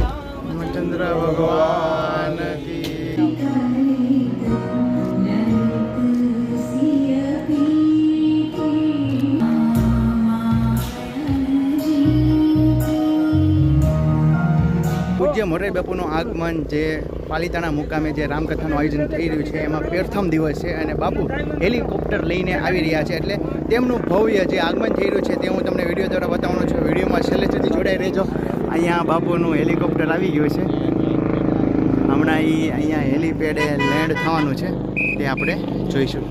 रामचंद्र भगवान की। પૂજ્ય મોરારી બાપુનું આગમન જે પાલિતાણા મુકામે જે રામકથાનું આયોજન થઈ રહ્યું છે એમાં પ્રથમ દિવસ છે અને બાપુ હેલિકોપ્ટર લઈને આવી રહ્યા છે, એટલે તેમનું ભવ્ય જે આગમન થઈ રહ્યું છે તે હું તમને વિડીયો દ્વારા બતાવવાનો છું. વિડીયોમાં છેલ્લે સુધી જોડાઈ રહેજો. અહીંયા બાપુનું હેલિકોપ્ટર આવી ગયું છે, હમણાં અહીંયા હેલિપેડે લેન્ડ થવાનું છે તે આપણે જોઈશું.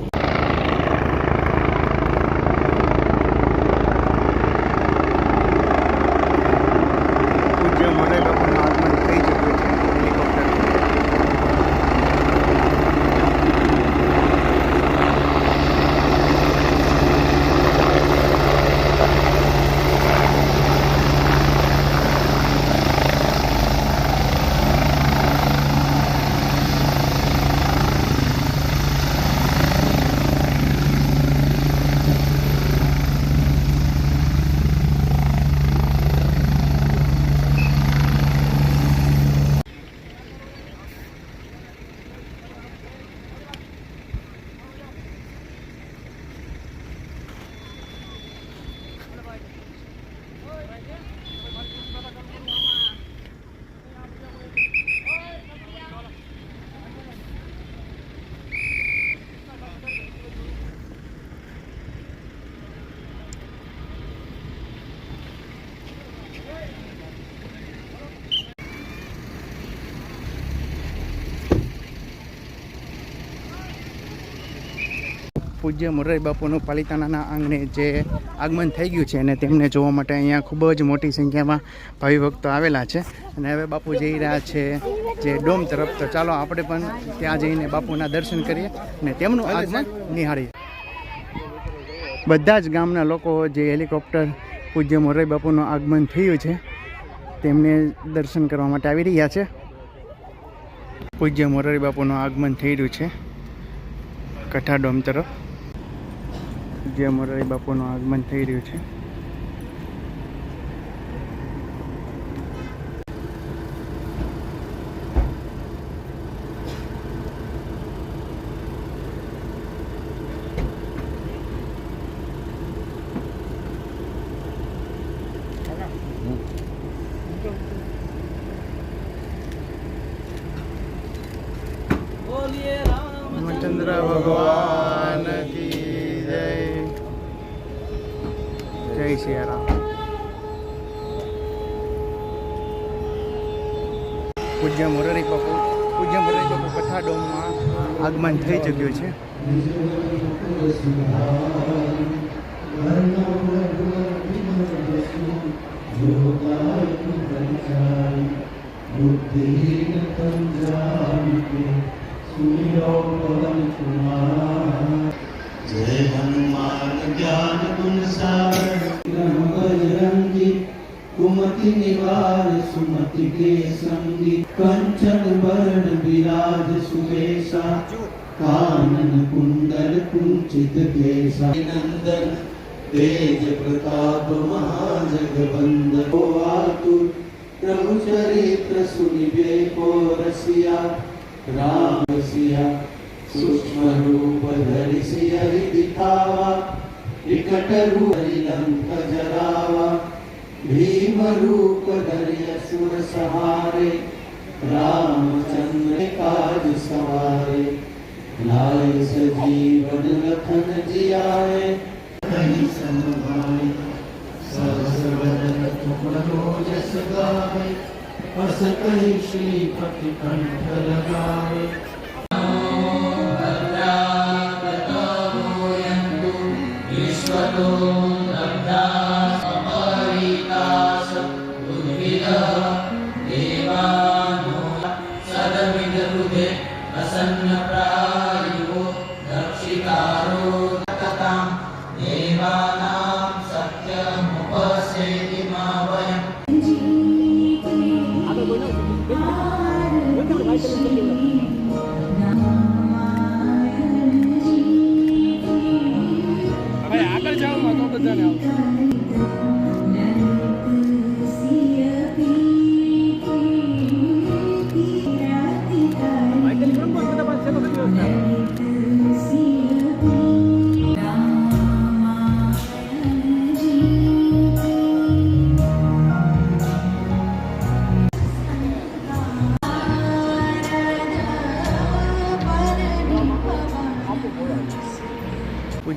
પૂજ્ય મોરારી બાપુનું પાલિતાણાના આંગણે જે આગમન થઈ ગયું છે અને તેમને જોવા માટે અહીંયા ખૂબ જ મોટી સંખ્યામાં ભાવિ ભક્તો આવેલા છે. અને હવે બાપુ જઈ રહ્યા છે જે ડોમ તરફ, તો ચાલો આપણે પણ ત્યાં જઈને બાપુના દર્શન કરીએ અને તેમનું આગમન નિહાળીએ. બધા જ ગામના લોકો જે હેલિકોપ્ટર પૂજ્ય મોરારી બાપુનું આગમન થયું છે તેમને દર્શન કરવા માટે આવી રહ્યા છે. પૂજ્ય મોરારી બાપુનું આગમન થઈ રહ્યું છે કઠા ડોમ તરફ. પૂજ્ય મોરારી બાપુનું આગમન થઈ રહ્યું છે. रामचंद्र भगवान की जय. जय श्री राम. પૂજ્ય મોરારી બાપુ કથા ડોમમાં આગમન થઈ ચૂક્યું છે. जय हनुमान ज्ञान गुण सागर बजरंगी कुमति निवार सुमति के संगी कंचन वर्ण विराज सुवेशा कानन कुंडल कुंचित केसा नंदन तेज प्रताप महाजगवंदन ओ आतुर प्रभु चरित्र सुनिबे को रसिया राम सिया सूक्ष्म रूप धरि सियहि दिखावा विकट रूप लंक जरावा भीम रूप धरि असुर सहारे रामचंद्र काज सवारे लाए सजीवन लखन जियाए कहीं सनभाए सहस वदन तुमरो जस गावे अस कहीं श्रीपति कंठ लगावे.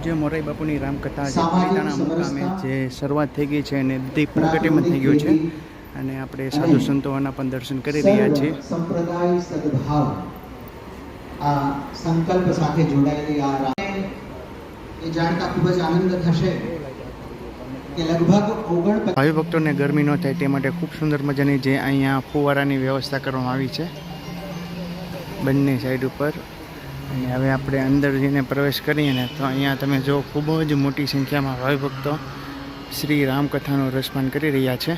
પૂજ્ય મોરારી બાપુની રામકથા જે પાલિતાણા મુકામે જે શરૂઆત થઈ ગઈ છે અને દીપ પ્રગટીમાં થઈ ગયું છે અને આપણે સાધુ સંતોના પણ દર્શન કરી રહ્યા છીએ. સંપ્રદાય સદભાવ આ સંકલ્પ સાથે જોડાયેલી આ એ જાણતા ખૂબ જ આનંદ થશે કે લગભગ 49 ભાવિ ભક્તોને ગરમી ન થાય તે માટે ખૂબ સુંદર મજાની જે અહીંયા ફુવારાની વ્યવસ્થા કરવામાં આવી છે બંને સાઈડ ઉપર. અને હવે આપણે અંદર જઈને પ્રવેશ કરીએ ને તો અહીંયા તમે જો ખૂબ જ મોટી સંખ્યામાં ભાવિ ભક્તો શ્રી રામકથાનું રસપાન કરી રહ્યા છે.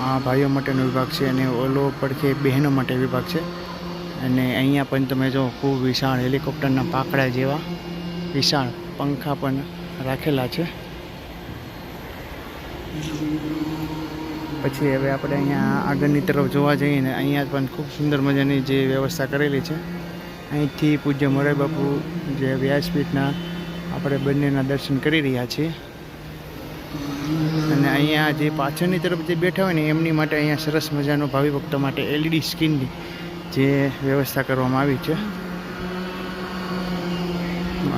આ ભાઈઓ માટેનો વિભાગ છે અને ઓલો પડખે બહેનો માટે વિભાગ છે. અને અહીંયા પણ તમે જો ખૂબ વિશાળ હેલિકોપ્ટરના પાંખડા જેવા વિશાળ પંખા પણ રાખેલા છે. પછી હવે આપણે અહીંયા આગળની તરફ જોવા જઈએ ને અહીંયા પણ ખૂબ સુંદર મજાની જે વ્યવસ્થા કરેલી છે. અહીંથી પૂજ્ય મોરારી બાપુ જે વ્યાસપીઠના આપણે બંનેના દર્શન કરી રહ્યા છીએ. અને અહીંયા જે પાછળની તરફ જે બેઠા હોય ને એમની માટે અહીંયા સરસ મજાનો ભાવિ ભક્તો માટે LED સ્ક્રીનની જે વ્યવસ્થા કરવામાં આવી છે.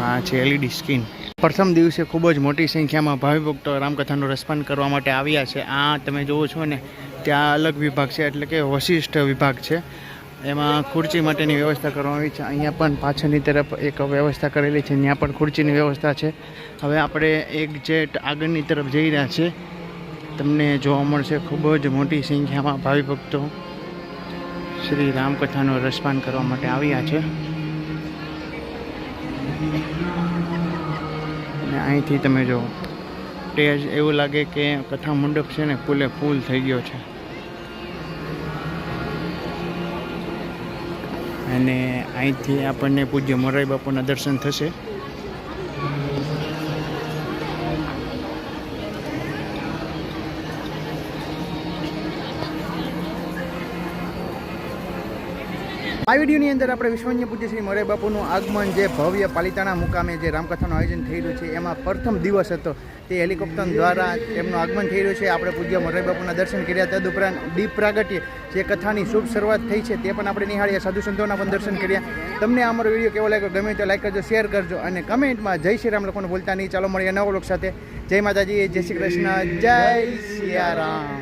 આ છે LED સ્ક્રીન. પ્રથમ દિવસે ખૂબ જ મોટી સંખ્યામાં ભાવિ ભક્તો રામકથાનું રસપાન કરવા માટે આવ્યા છે. આ તમે જુઓ છો ને ત્યાં અલગ વિભાગ છે એટલે કે વશિષ્ઠ વિભાગ છે. એમાં ખુરચી માટેની વ્યવસ્થા કરવામાં આવી છે. અહીંયા પણ પાછળની તરફ એક વ્યવસ્થા કરેલી છે, ત્યાં પણ ખુરચીની વ્યવસ્થા છે. હવે આપણે એક્ઝેક્ટ આગળની તરફ જઈ રહ્યા છીએ. તમને જોવા મળશે ખૂબ જ મોટી સંખ્યામાં ભાવિ ભક્તો શ્રી રામકથાનું રસપાન કરવા માટે આવ્યા છે. અને અહીંથી તમે જો સ્ટેજ એવું લાગે કે કથા મંડપ છે ને ફૂલે ફૂલ થઈ ગયો છે. અને અહીંથી આપણને પૂજ્ય મોરારી બાપુના દર્શન થશે. આ વિડીયોની અંદર આપણે વિશ્વન્ય પૂજ્ય શ્રી મોરારી બાપુનું આગમન જે ભવ્ય પાલિતાણા મુકામે જે રામકથાનું આયોજન થઈ રહ્યું છે એમાં પ્રથમ દિવસ હતો તે હેલિકોપ્ટર દ્વારા તેમનું આગમન થઈ રહ્યું છે. આપણે પૂજ્ય મોરારી બાપુના દર્શન કર્યા. તદુપરાંત દીપ પ્રાગટ્ય જે કથાની શુભ શરૂઆત થઈ છે તે પણ આપણે નિહાળ્યા. સાધુ સંતોના પણ દર્શન કર્યા. તમને અમારો વિડીયો કેવો લાગ્યો ગમે તો લાઈક કરજો, શેર કરજો અને કમેન્ટમાં જય શ્રી રામ લખવાનું ભૂલતા નહીં. ચાલો મળીએ નવા લોક સાથે. જય માતાજી, જય શ્રી કૃષ્ણ, જય સિયારામ.